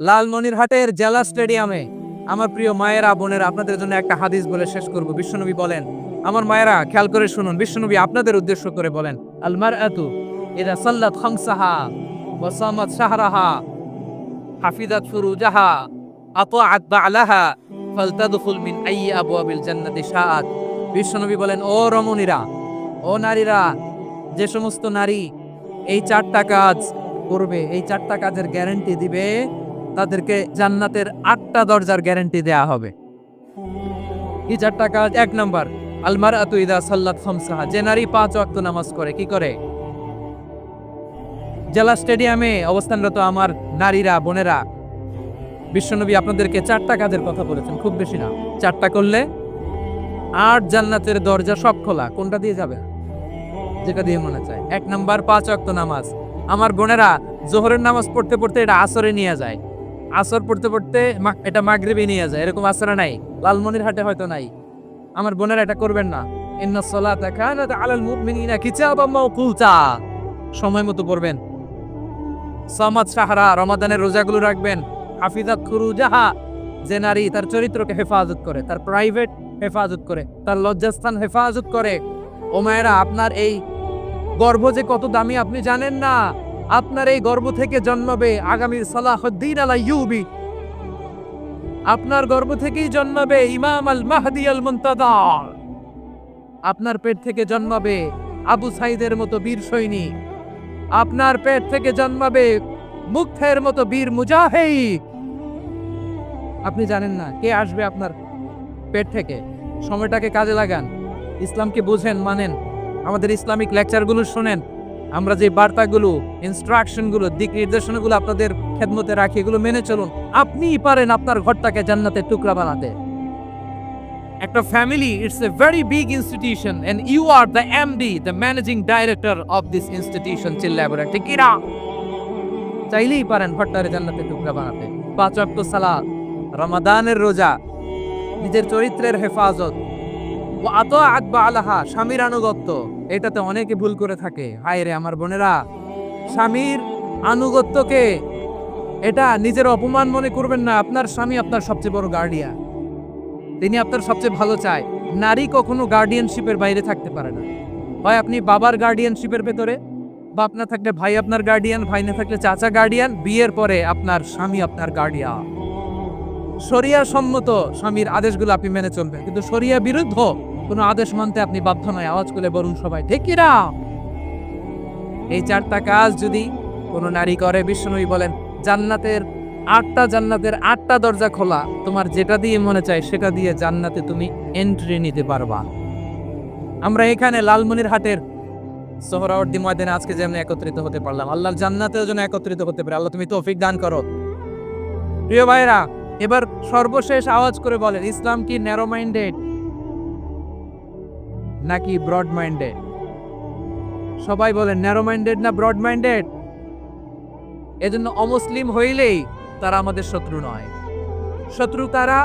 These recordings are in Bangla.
লালমনিরহাটের জেলা স্টেডিয়ামে আমার প্রিয় মায়েরা বোনেরা, আপনাদের জন্য একটা হাদিস বলে শেষ করব। বিশ্বনবী বলেন, আমার মায়েরা খেয়াল করে শুনুন, বিশ্বনবী আপনাদের উদ্দেশ্য করে বলেন, আল মারআতু ইযা সাল্লাত খামসাহা ওয়া সামাত শাহরাহা হাফিজাত ফুরুজাহা আতাআত বা'লাহা ফালতাদখুল মিন আইয়ি আবওয়াবিল জান্নাতি শাআত। বিশ্বনবী বলেন, ও রমণীরা, ও নারীরা, যে সমস্ত নারী এই 4টা কাজ করবে, এই 4টা কাজের গ্যারান্টি দিবে, তাদেরকে জান্নাতের 8টা দরজার গ্যারান্টি দেয়া হবে। কি 4টা কাজ? 1 নাম্বার, আল মারআতু ইযা সাল্লাত খামসাহা, যে নারী 5 ওয়াক্ত নামাজ করে। কি করে? জেলা স্টেডিয়ামে অবস্থানরত আমার নারীরা বোনেরা, বিশ্বনবী আপনাদেরকে 4টা কাজের কথা বলেছেন, খুব বেশি না। 4টা করলে 8 জান্নাতের দরজা সব খোলা। কোনটা দিয়ে যাবে? যেটা দিয়ে মনে চায়। 1 নাম্বার 5 ওয়াক্ত নামাজ। আমার বোনেরা জোহরের নামাজ পড়তে পড়তে এটা আসরে নিয়ে যায়, আসর পড়তে পড়তে এটা মাগরিবে নিয়ে যায়। এরকম আসরে নাই, লালমনিরহাটে হয়তো নাই। আমার বোনেরা এটা করবেন না। ইন্নাস সালাতা কানাত আলাল মুমিনিনা কিতাবাম মাওকুতা, সময় মতো পড়বেন। সামাত শাহরা, রমাদানের রোজাগুলো রাখবেন। হাফিজাত ফুরুজাহা, যে নারী তার চরিত্রকে হেফাজত করে, তার প্রাইভেট হেফাজত করে, তার লজ্জাস্থান হেফাজত করে। ও মায়েরা, আপনার এই গর্ভ যে কত দামি আপনি জানেন না। আপনার এই গর্ভ থেকে জন্মাবে আগামীর সালাহুদ্দিন আল আইয়ুবী। আপনার গর্ভ থেকেই জন্মাবে ইমাম আল মাহদি আল মুনতাযর। আপনার পেট থেকে জন্মাবে আবু সাইদের মতো বীর সৈনিক। আপনার পেট থেকে জন্মাবে মুগ্ধের মতো বীর মুজাহিদ। আপনি জানেন না কে আসবে আপনার পেট থেকে। সময়টাকে কাজে লাগান, ইসলামকে বুঝেন, মানেন, আমাদের ইসলামিক লেকচারগুলো শোনেন। আমরা যে বার্তাগুলো, ইনস্ট্রাকশনগুলো, দিক নির্দেশনাগুলো আপনাদের খেদমতে রাখি, এগুলো মেনে চলুন। আপনিই পারেন আপনার ঘরটাকে জান্নাতের টুকরা বানাতে। একটা family, it's a very big institution and you are the MD, the managing director of this institution. চিল্লায় বলেন ঠিক কি না? চাইলেই পারেন ঘরটারে জান্নাতের টুকরা বানাতে। 5 ওয়াক্ত সালাত, রমাদানের রোজা, নিজের চরিত্রের হেফাজত, ও আতাআত বা'লাহা, স্বামীর আনুগত্য। এটাতে অনেকে ভুল করে থাকে। হায় রে আমার বোনেরা, স্বামীর আনুগত্যকে এটা নিজের অপমান মনে করবেন না। আপনার স্বামী আপনার সবচেয়ে বড় গার্ডিয়ান, তিনি আপনার সবচেয়ে ভালো চায়। নারী কখনো গার্ডিয়ানশিপের বাইরে থাকতে পারে না। হয় আপনি বাবার গার্ডিয়ানশিপের ভেতরে, বা আপনার থাকলে ভাই আপনার গার্ডিয়ান, ভাই না থাকলে চাচা গার্ডিয়ান। বিয়ের পরে আপনার স্বামী আপনার গার্ডিয়ান। শরিয়া সম্মত স্বামীর আদেশগুলো আপনি মেনে চলবেন, কিন্তু শরিয়া বিরুদ্ধ কোনো আদেশ মানতে আপনি বাধ্য নয়। আওয়াজ করে বলুন সবাই ঠিক কি না? এই 4টা কাজ যদি কোনো নারী করে, বিশ্বনবী বলেন জান্নাতের 8টা দরজা খোলা। তোমার যেটা দিয়ে মনে চায় সেটা দিয়ে জান্নাতে তুমি এন্ট্রি নিতে পারবা। আমরা এখানে লালমনিরহাটের সোহরাওয়ার্দী ময়দানে আজকে যেমন একত্রিত হতে পারলাম, আল্লাহর জান্নাতের জন্য একত্রিত হতে পারে। আল্লাহ তুমি তৌফিক দান করো। প্রিয় ভাইরা, এবার সর্বশেষ আওয়াজ করে বলেন, ইসলাম কি ন্যারো মাইন্ডেড নাকি ব্রড মাইন্ডেড? সবাই বলেন ন্যারো মাইন্ডেড না ব্রড মাইন্ডেড? এজন্য অমুসলিম হইলেই তারা আমাদের শত্রু নয়। শত্রু কারা?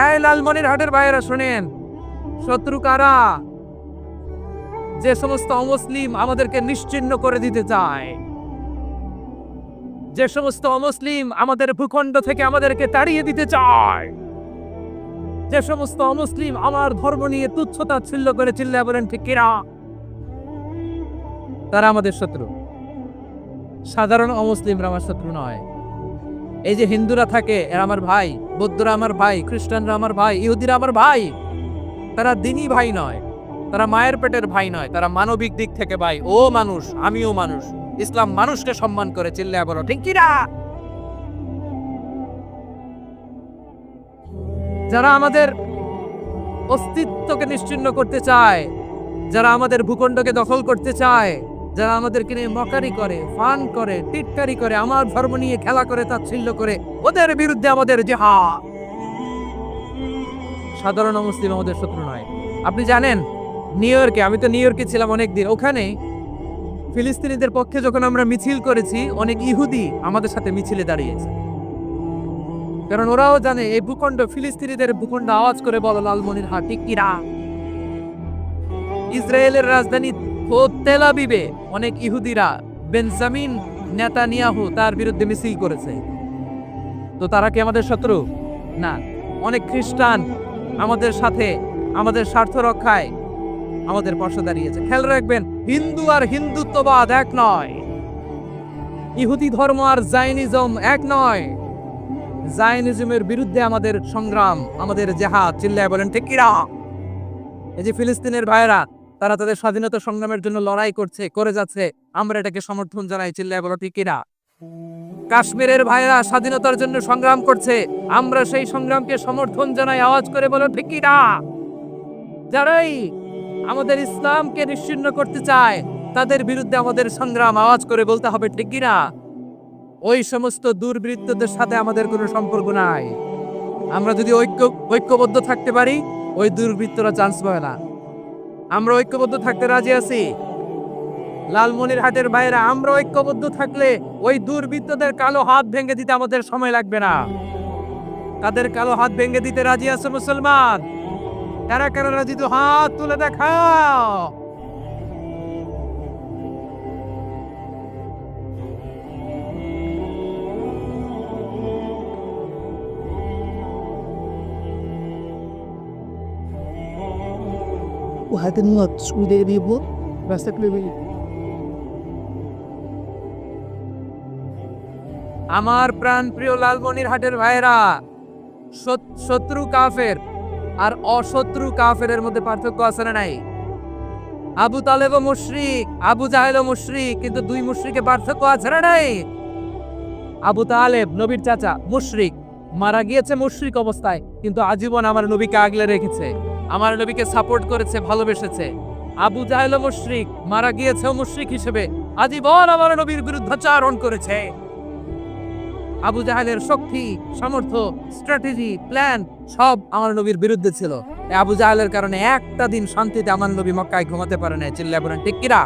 এই লালমনিরহাটের ভাইয়েরা শুনেন, শত্রু কারা? যে সমস্ত অমুসলিম আমাদেরকে নিশ্চিহ্ন করে দিতে চায়, যে সমস্ত অমুসলিম আমাদের ভূখণ্ড থেকে আমাদেরকে তাড়িয়ে দিতে চায়, যে সমস্ত অমুসলিম আমার ধর্ম নিয়ে তুচ্ছ-তাচ্ছিল্য করে, চিল্লায় বলেন ঠিক কিনা? তারা আমাদের শত্রু। সাধারণ অমুসলিমরা আমার শত্রু নয়। এই যে হিন্দুরা থাকে, এরা আমার ভাই, বৌদ্ধরা আমার ভাই, খ্রিস্টানরা আমার ভাই, ইহুদিরা আমার ভাই। তারা দিনই ভাই নয়, তারা মায়ের পেটের ভাই নয়, তারা মানবিক দিক থেকে ভাই। ও মানুষ, আমিও মানুষ। ইসলাম মানুষকে সম্মান করে, চিল্লায় বলো ঠিক কিনা? যারা আমাদের অস্তিত্বকে নিশ্চিহ্ন করতে চায়, যারা আমাদের ভূখণ্ডকে দখল করতে চায়, যারা আমাদেরকে নিয়ে মকারি করে, ফান করে, টিটকারি করে, আমার ধর্ম নিয়ে খেলা করে, তাচ্ছিল্য করে, ওদের বিরুদ্ধে আমাদের জিহাদ। সাধারণ মুসলিম আমাদের শত্রু নয়। আপনি জানেন নিউ ইয়র্কে, আমি তো নিউ ইয়র্কে ছিলাম অনেকদিন, ওখানে ফিলিস্তিনিদের পক্ষে যখন আমরা মিছিল করেছি, অনেক ইহুদি আমাদের সাথে মিছিলে দাঁড়িয়েছে। কারণ ওরাও জানে এই ভূখণ্ড ফিলিস্তিনিদের ভূখণ্ড। আওয়াজ করে বলো লালমনিরহাট ঠিক কি না? ইসরায়েলের রাজধানী তেল আবিবে অনেক ইহুদিরা বেঞ্জামিন নেতানিয়াহু তার বিরুদ্ধে মিছিল করেছে। তো তারা কি আমাদের শত্রু? না। অনেক খ্রিস্টান আমাদের সাথে আমাদের স্বার্থ রক্ষায় আমাদের পাশে দাঁড়িয়েছে। খেয়াল রাখবেন, হিন্দু আর হিন্দুত্ববাদ এক নয়, ইহুদি ধর্ম আর জায়নিজম এক নয়। জায়নিজমের বিরুদ্ধে আমাদের সংগ্রাম, আমাদের জেহাদ। চিল্লায় বলেন ঠিক কিনা? এই যে ফিলিস্তিনের ভাইয়েরা, তারা তাদের স্বাধীনতা সংগ্রামের জন্য লড়াই করছে, করে যাচ্ছে, আমরা এটাকে সমর্থন জানাই। চিল্লায় বলো ঠিক কিনা? কাশ্মীরের ভাইয়েরা স্বাধীনতার জন্য সংগ্রাম করছে, আমরা সেই সংগ্রামকে সমর্থন জানাই। আওয়াজ করে বলো ঠিক কিনা? যারাই আমাদের ইসলামকে নিশ্চিহ্ন করতে চায়, তাদের বিরুদ্ধে আমাদের সংগ্রাম। আওয়াজ করে বলতে হবে ঠিক কিনা? ওই সমস্ত দুর্বৃত্তদের সাথে আমাদের কোনো সম্পর্ক নাই। আমরা যদি ঐক্যবদ্ধ থাকতে পারি, ওই দুর্বৃত্তরা চান্স পাবে না। আমরা ঐক্যবদ্ধ থাকতে রাজি আছি। লালমনিরহাটের ভাইয়েরা, আমরা ঐক্যবদ্ধ থাকলে ওই দুর্বৃত্তদের কালো হাত ভেঙে দিতে আমাদের সময় লাগবে না। তাদের কালো হাত ভেঙে দিতে রাজি আছে মুসলমান? কারা কারা রাজি? তো হাত তুলে দেখাও। আমার প্রাণ প্রিয় লালমনিরহাটের ভাইয়েরা, শত্রু কাফের আর অশত্রু কাফেরের মধ্যে পার্থক্য আছে না নাই? আবু তালেবও মুশরিক, আবু জাহেলও মুশরিক, কিন্তু দুই মুশরিকে পার্থক্য আছে না নাই? আবু তালেব নবীর চাচা, মুশরিক, মারা গিয়েছে মুশরিক অবস্থায়, কিন্তু আজীবন আমার নবীকে আগলে রেখেছে, আমার নবীকে সাপোর্ট করেছে, ভালোবেসেছে। আবু জাহেলও মুশরিক, মারা গিয়েছেও মুশরিক হিসেবে, আজীবন আমার নবীর বিরুদ্ধাচারণ করেছে। আবু জাহেলের শক্তি, সামর্থ্য, স্ট্র্যাটেজি, প্ল্যান সব আমার নবীর বিরুদ্ধে ছিল। এই আবু জাহেলের কারণে একটা দিন শান্তিতে আমার নবী মক্কায় ঘুমাতে পারে না। চিল্লায় বলেন ঠিক কিনা?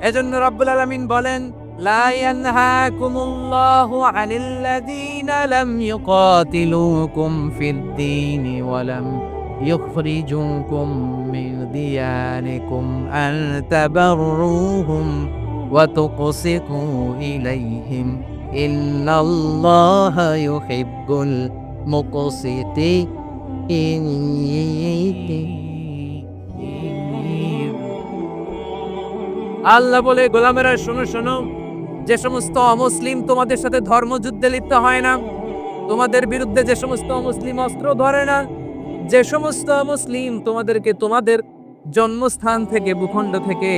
এজন্য রব্বুল আলামিন বলেন, লা ইয়ানহাকুমুল্লাহু আনিল্লাযীনা লাম ইউকাতিলুকুম ফিদ-দীনি ওয়া লাম ইউখরিজুকুম মিন দিয়ারিকুম আন তাবাররুহুম ওয়া তুকসিতু ইলাইহিম ইন্নাল্লাহা ইউহিব্বুল মুকসিতিন। আল্লাহ বলে, গোলামেরা শোনো শোনো, যে সমস্ত অমুসলিম তোমাদের সাথে ধর্মযুদ্ধে লিপ্ত হয় না, তোমাদের বিরুদ্ধে যে সমস্ত অমুসলিম অস্ত্র ধরে না, যে সমস্ত মুসলিম তোমাদেরকে তোমাদের জন্মস্থান থেকে, ভূখণ্ড থেকে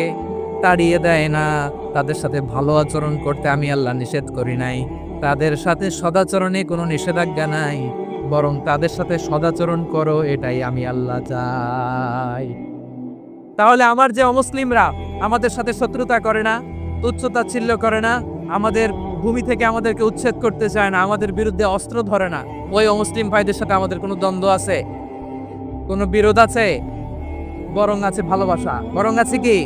তাড়িয়ে দেয় না, তাদের সাথে ভালো আচরণ করতে আমি আল্লাহ নিষেধ করি নাই। তাদের সাথে সদাচরণে কোনো নিষেধাজ্ঞা নাই, বরং তাদের সাথে সদাচরণ করো, এটাই আমি আল্লাহ চাই। তাহলে আমার যে অমুসলিমরা আমাদের সাথে শত্রুতা করে না, তুচ্ছতাচ্ছিল্য করে না, আমাদের ভূমি থেকে আমাদেরকে উচ্ছেদ করতে চায় না, আমাদের বিরুদ্ধে অস্ত্র ধরে না, ওই অমুসলিম ভাইদের সাথে আমাদের কোনো দ্বন্দ্ব আছে? কোনো বিরোধ আছে? বরং আছে ভালোবাসা। বরং আছে কি?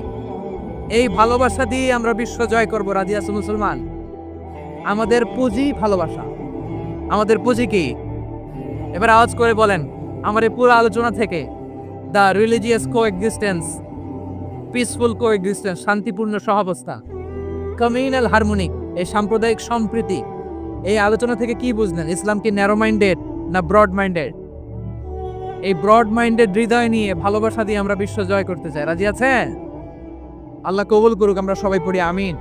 এই ভালোবাসা দিয়ে আমরা বিশ্ব জয় করবো। রাজি আছে মুসলমান? আমাদের পুঁজি ভালোবাসা। আমাদের পুঁজি কি? এবার আওয়াজ করে বলেন, আমার এই পুরো আলোচনা থেকে the religious coexistence, peaceful coexistence, শান্তিপূর্ণ সহাবস্থান, কমিউনাল হারমোনিক, এই সাম্প্রদায়িক সম্প্রীতি, এই আলোচনা থেকে কি বুঝলেন? ইসলাম কি ন্যারো মাইন্ডেড না ব্রড মাইন্ডেড? এই ব্রড মাইন্ডেড হৃদয় নিয়ে, ভালোবাসা দিয়ে আমরা বিশ্ব জয় করতে চাই। রাজি আছেন? আল্লাহ কবুল করুক। আমরা সবাই পড়ি আমিন।